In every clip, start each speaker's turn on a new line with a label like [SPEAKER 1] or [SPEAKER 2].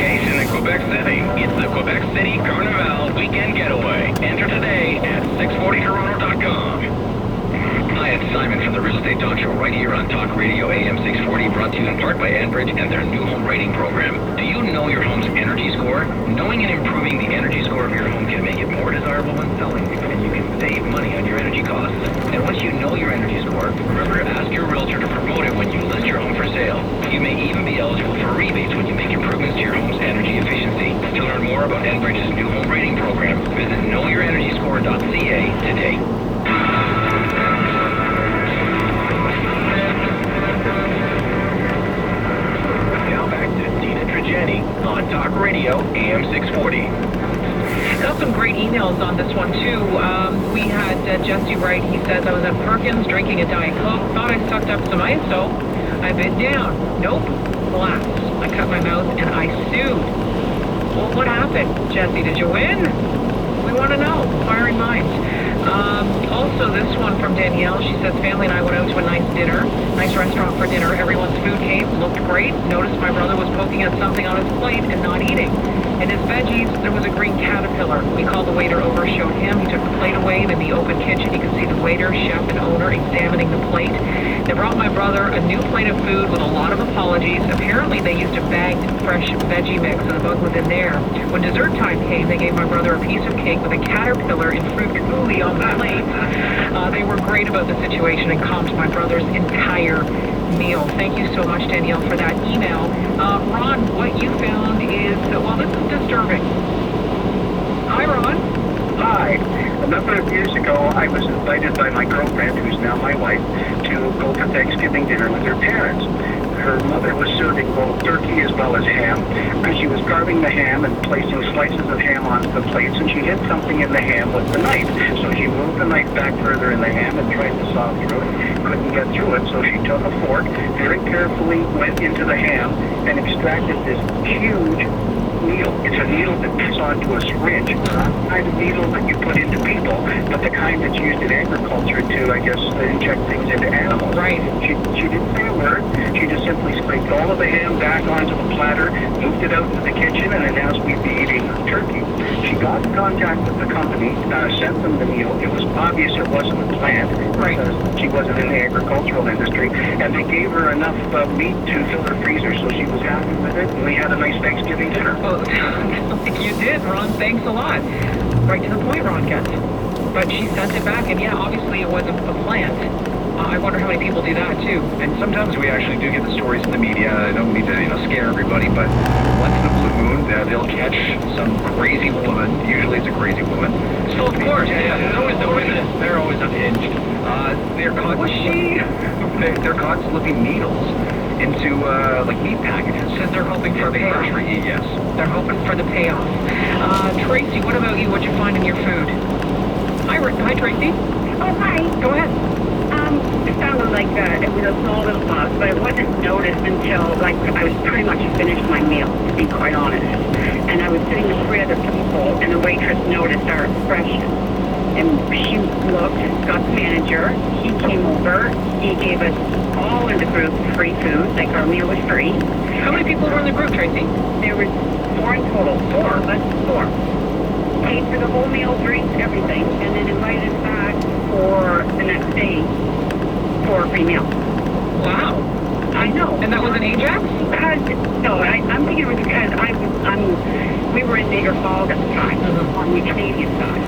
[SPEAKER 1] location in Quebec City. It's the Quebec City Carnival Weekend Getaway. Enter today at 640toronto.com. Hi, it's Simon from the Real Estate Talk Show right here on Talk Radio AM 640, brought to you in part by Enbridge and their new home rating program. Do you know your home's energy score? Knowing and improving the energy score of your home can make it more desirable when selling, and you can save money on your energy costs. And once you know your energy score, remember to ask your realtor to promote it when you list your home for sale. You may even be eligible for rebates when you make improvements to your home's energy efficiency. To learn more about Enbridge's new home rating program, visit knowyourenergyscore.ca today. On Talk Radio, AM 640.
[SPEAKER 2] Got some great emails on this one, too. We had Jesse Wright. He says, I was at Perkins drinking a Diet Coke. Thought I sucked up some ISO. I bit down. Nope. Glass. I cut my mouth and I sued. Well, what happened? Jesse, did you win? We want to know. Inquiring minds. Also, this one from Danielle. She says, family and I went out to a nice dinner, nice restaurant for dinner. Everyone's food came, looked great. Noticed my brother was poking at something on his plate and not eating. In his veggies, there was a green caterpillar. We called the waiter over, showed him. He took the plate away, and in the open kitchen, you could see the waiter, chef, and owner examining the plate. They brought my brother a new plate of food with a lot of apologies. Apparently, they used a bagged fresh veggie mix, and the bug was in there. When dessert time came, they gave my brother a piece of cake with a caterpillar and fruit coulis on the plate. They were great about the situation and comped my brother's entire meal. Thank you so much, Danielle, for that email. Ron, what you found is, well, this is disturbing. Hi, Ron.
[SPEAKER 3] Hi. A number of years ago, I was invited by my girlfriend, who's now my wife, to go for Thanksgiving dinner with her parents. Her mother was serving both turkey as well as ham, and she was carving the ham and placing slices of ham onto the plates, and she hit something in the ham with the knife. So she moved the knife back further in the ham and tried to saw through it. Couldn't get through it, so she took a fork, very carefully went into the ham, and extracted this huge needle. It's a needle that fits onto a syringe. It's not the kind of needle that you put into people, but the kind that's used in agriculture to, I guess, inject things into animals.
[SPEAKER 2] Right.
[SPEAKER 3] She didn't say a word. She just simply scraped all of the ham back onto the platter, moved it out into the kitchen, and announced we'd be eating turkey. She got in contact with the company, sent them the needle. It was obvious it wasn't planned,
[SPEAKER 2] right,
[SPEAKER 3] because she wasn't in the agricultural industry, and they gave her enough meat to fill her freezer, so she was happy with it, and we had a nice Thanksgiving dinner.
[SPEAKER 2] Oh, you did, Ron. Thanks a lot. Right to the point, Ron gets. But she sent it back, and yeah, obviously it wasn't a plant. I wonder how many people do that, too.
[SPEAKER 1] And sometimes we actually do get the stories in the media. I don't mean to, scare everybody, but once in a blue moon, they'll catch some crazy woman. Usually it's a crazy woman.
[SPEAKER 2] So, of course.
[SPEAKER 1] Yeah, there's always the women. They're always unhinged. They're caught.
[SPEAKER 2] Was she?
[SPEAKER 1] They're caught slipping needles into meat packages.
[SPEAKER 2] Because they're hoping for a payoff.
[SPEAKER 1] Yes.
[SPEAKER 2] They're hoping for the payoff. Tracy, what about you? What'd you find in your food? Hi, Tracy.
[SPEAKER 4] Oh, hi.
[SPEAKER 2] Go ahead.
[SPEAKER 4] It sounded like it was a small little bug, but it wasn't noticed until, I was pretty much finished my meal, to be quite honest. And I was sitting with 3 other people, and the waitress noticed our expression. And she looked, got the manager, he came over, he gave us all in the group free food, our meal was free.
[SPEAKER 2] How many people were in the group, Tracy?
[SPEAKER 4] There was 4 in total. 4. Paid for the whole meal, drinks, everything, and then invited us back for the next day for a free meal.
[SPEAKER 2] Wow.
[SPEAKER 4] I know.
[SPEAKER 2] And that was in Ajax?
[SPEAKER 4] I'm thinking it was because we were in Niagara Falls at the time, on the Canadian side.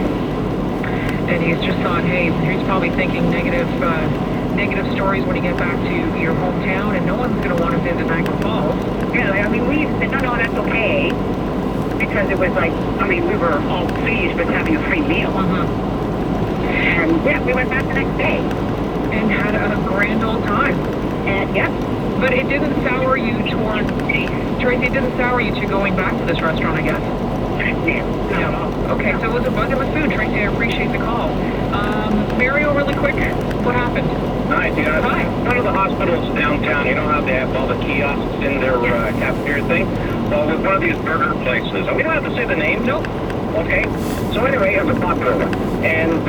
[SPEAKER 2] And he's just thought, hey, he's probably thinking negative stories when you get back to your hometown, and no one's going to want to visit Niagara Falls.
[SPEAKER 4] Yeah, we said, no, that's okay, because it was we were all pleased with having a free meal. And yeah, we went back the next day.
[SPEAKER 2] And had a grand old time.
[SPEAKER 4] And yeah.
[SPEAKER 2] But it didn't sour you toward, Tracy, it didn't sour you to going back to this restaurant, I guess?
[SPEAKER 4] No.
[SPEAKER 2] Okay, so it was a bug in the food, Tracy. I appreciate the call. Mario, really quick, what happened?
[SPEAKER 1] Hi,
[SPEAKER 2] Hi.
[SPEAKER 1] One of the hospitals downtown, you know how they have all the kiosks in their cafeteria thing? Well, with one of these burger places, and we don't have to say the name.
[SPEAKER 2] Nope.
[SPEAKER 3] Okay. So anyway, it was a popular one. And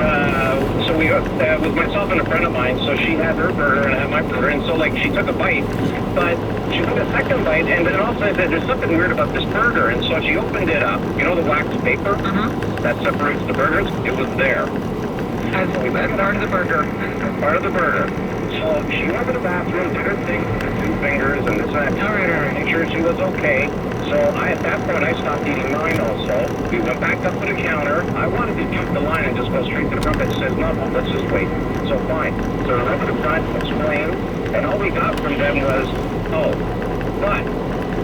[SPEAKER 3] so we, with myself and a friend of mine, so she had her burger and I had my burger. And so, like, she took a bite, but she took a second bite, and then all of a sudden, there's something weird about this burger. And so she opened it up. You know the wax paper that separates the burgers? It was there.
[SPEAKER 2] As part of the burger.
[SPEAKER 3] Part of the burger. So she went to the bathroom, did her thing, with her 2 fingers, and this and that.
[SPEAKER 2] All right.
[SPEAKER 3] Make sure she was okay. So at that point, I stopped eating mine also. We went back up to the counter. I wanted to jump the line and just go straight to the front, but it says, no, let's just wait. So fine. So I went to the front, explained, and all we got from them was, oh, but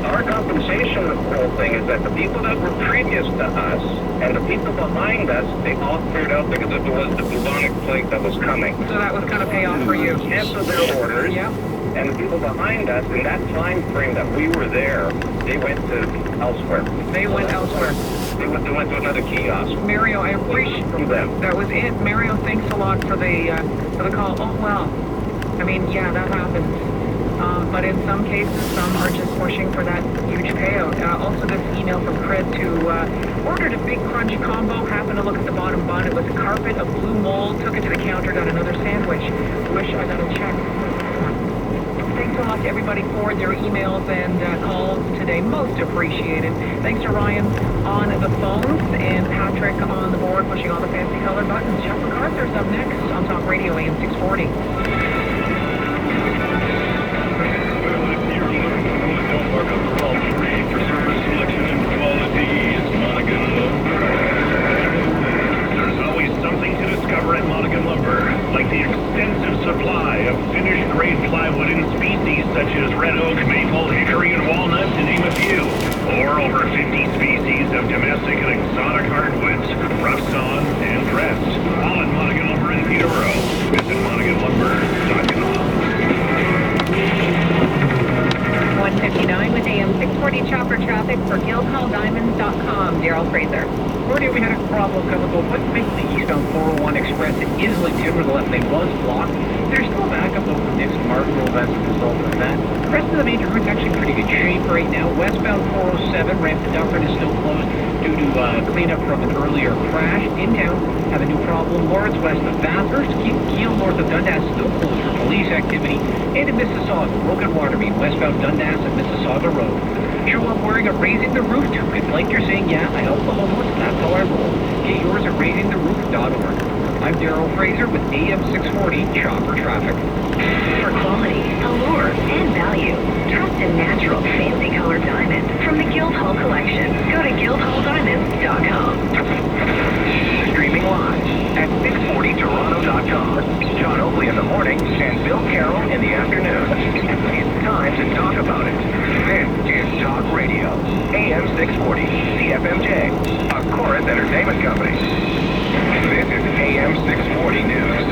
[SPEAKER 3] our compensation with the whole thing is that the people that were previous to us and the people behind us, they all cleared out because it was the bubonic plague that was coming.
[SPEAKER 2] So that was kind of payoff for you.
[SPEAKER 3] Canceled their orders.
[SPEAKER 2] Yep.
[SPEAKER 3] And the people behind us, in that time frame that we were there, they went to elsewhere.
[SPEAKER 2] They went elsewhere.
[SPEAKER 3] They went to another kiosk.
[SPEAKER 2] Mario, I appreciate
[SPEAKER 3] From them.
[SPEAKER 2] that was it. Mario, thanks a lot for the call. Oh well, I mean, yeah, that happens. But in some cases, some are just pushing for that huge payout. Also, this email from Chris who ordered a big crunch combo. Happened to look at the bottom bun. It was a carpet, a blue mold. Took it to the counter, got another sandwich. Wish I got a check. Thanks a lot to everybody for their emails and calls today. Most appreciated. Thanks to Ryan on the phones and Patrick on the board pushing all the fancy colored buttons. Jeff MacArthur's up next on Talk Radio AM 640.
[SPEAKER 1] There's always something to discover at Monaghan Lumber, like the extensive supply of finished grade plywood in species such as red oak, maple, hickory, and walnut, to name a few. Or over 50 species of domestic and exotic hardwoods, rough sawn and dressed. All at Monaghan Lumber in Peterborough. Visit MonaghanLumber.com.
[SPEAKER 4] 159 with AM 640 chopper traffic for GuildhallDiamonds.com. Daryl Fraser.
[SPEAKER 5] Already we had a problem coming over. What makes the eastbound 401 Express that is legit where the left lane was blocked? There's still backup over next to Mark Grove as a result of that. The rest of the major route's actually pretty good shape right now. Westbound 407 ramp to Dufferin is still closed due to cleanup from an earlier crash. In town, have a new problem. Lawrence west of Bathurst, Kiel north of Dundas still closed for police activity. And in Mississauga, Broken Water Main westbound Dundas and Mississauga Road. Show up wearing a Raising the Roof token, like you're saying, yeah, I help the homeless, that's how I roll. Get yours at raisingtheroof.org. I'm Daryl Fraser with AM 640 Chopper Traffic.
[SPEAKER 6] For quality, allure, and value, trust in natural, fancy colored diamonds from the Guildhall Collection. Go to GuildhallDiamonds.com.
[SPEAKER 1] Streaming live at 640toronto.com. John Oakley in the morning and Bill Carroll in the afternoon. It's time to talk about it. This is Talk Radio, AM 640, CFMJ, a Chorus Entertainment Company. This is AM 640 News.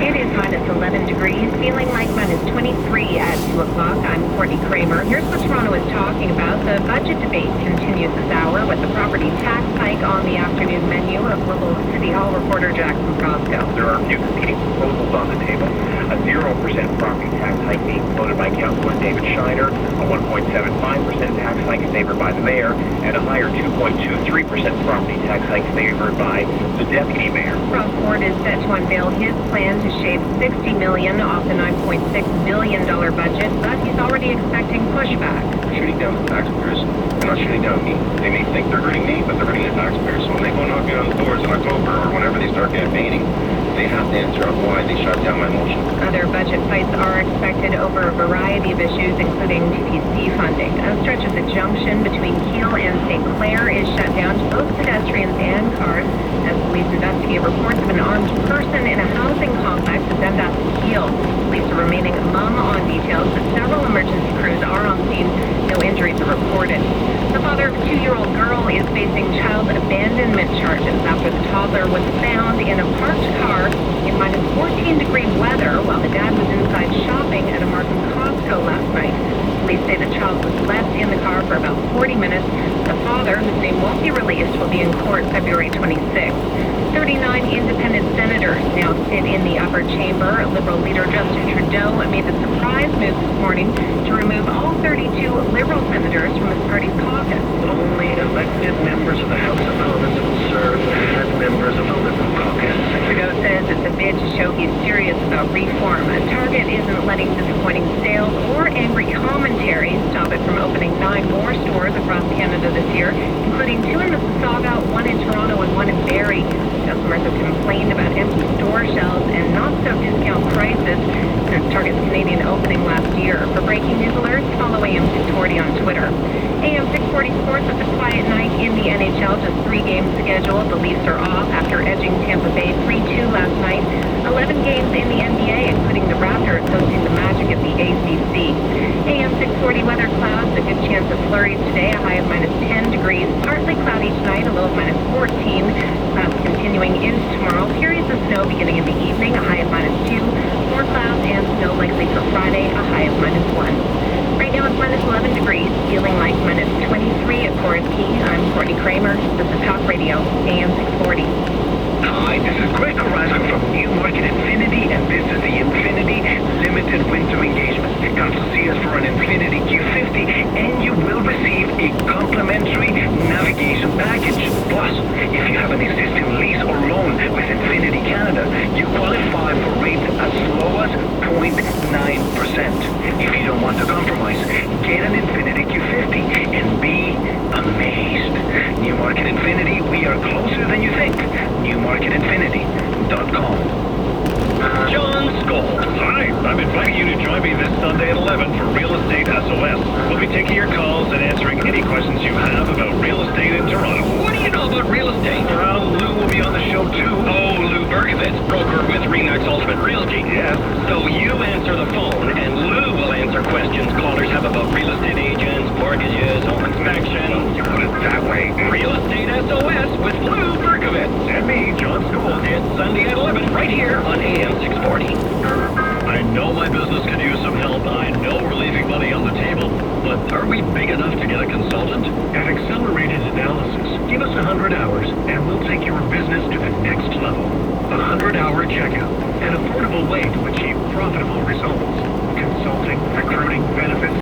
[SPEAKER 4] It is minus 11 degrees, feeling like minus 23 at 2 o'clock. I'm Courtney Kramer. Here's what Toronto is talking about. The budget debate continues this hour with the property tax hike on the afternoon menu of Global City Hall reporter Jackson Crosco.
[SPEAKER 3] There are a few competing proposals on the table. A 0% property tax hike being floated by Councilor David Shiner, a 1.75% tax hike favored by the mayor, and a higher 2.23% property tax hike favored by the deputy mayor.
[SPEAKER 4] Rob Ford is set to unveil his plan to shave $60 million off the $9.6 billion budget, but he's already expecting pushback.
[SPEAKER 3] They're shooting down the taxpayers. They're not shooting down me. They may think they're hurting me, but they're hurting the taxpayers. So when they go knocking on the doors in October or whenever they start campaigning, they have to answer on why they shut down my motion.
[SPEAKER 4] Other budget fights are expected over a variety of issues, including TTC funding. A stretch of the junction between Kiel and St. Clair is shut down to both pedestrians and cars as police investigate reports of an armed person in a housing complex at Dundas and Kiel. Police are remaining mum on details, but several emergency crews are on scene. No injuries are reported. The father of a 2-year-old girl is facing child abandonment charges after the toddler was found in a parked car in minus 14-degree weather while the dad was inside shopping at a Markham Costco last night. Police say the child was left in the car for about 40 minutes. The father, whose name won't be released, will be in court February 26th. 39 independent senators now sit in the upper chamber. Liberal leader Justin Trudeau made the surprise move this morning to remove all 32 Liberal senators from his party's caucus.
[SPEAKER 3] Only elected members of the House of Commons
[SPEAKER 6] year, including 2 in Mississauga, 1 in Toronto, and 1 in Barrie. Customers have complained about empty store shelves and not so discount prices since Target's Canadian opening last year. For breaking news alerts, follow AM 640 on Twitter. AM 640 Sports with a quiet night in the NHL. Just 3 games scheduled. The Leafs are off after edging Tampa Bay 3-2 last night. 11 games in the NBA, including the Raptors hosting the Magic at the ACC. AM 640 weather clouds, a good chance of flurries today, a high of -10 degrees. Partly cloudy tonight, a low of -14. Clouds continuing into tomorrow. Periods of snow beginning in the evening, a high of -2. More clouds and snow likely for Friday, a high of -1. Right now it's -11 degrees, feeling like -23 at Forest Key. I'm Courtney Kramer. This is Talk Radio, AM 640.
[SPEAKER 1] Hi, this is Greg Carrasco from Newmarket Infinity, and this is the Infinity Limited Winter Engagement. Come to see us for an Infinity Q50, and you will receive a complimentary navigation package. Plus, if you have an existing lease or loan with Infinity Canada, you qualify for rates as low as 0.9%. If you don't want to compromise, get an Infinity Q50 and be amazed. Newmarket Infinity, we are closer than you think. NewmarketInfinity.com. John Scholes.
[SPEAKER 7] Hi, I'm inviting you to join me this Sunday at 11 for Real Estate SOS. We'll be taking your calls and answering any questions you have about real estate in Toronto.
[SPEAKER 1] What do you know about real estate?
[SPEAKER 7] Lou will be on the show too.
[SPEAKER 1] Oh, Lou Bergovitz, broker with Remax Ultimate Realty.
[SPEAKER 7] Yes.
[SPEAKER 1] So you answer the phone, and Lou will answer questions callers have about real estate agents, mortgages, home inspections.
[SPEAKER 7] You put it that way.
[SPEAKER 1] Real Estate SOS with Lou Bergovitz.
[SPEAKER 7] And me, John Scholes.
[SPEAKER 1] It's Sunday at 11, right here on AM 640.
[SPEAKER 7] I know my business could use some help. I know we're leaving money on the table. But are we big enough to get a consultant? At Accelerated Analysis, give us 100 hours and we'll take your business to the next level. 100-hour checkout. An affordable way to achieve profitable results. Consulting, recruiting, benefits.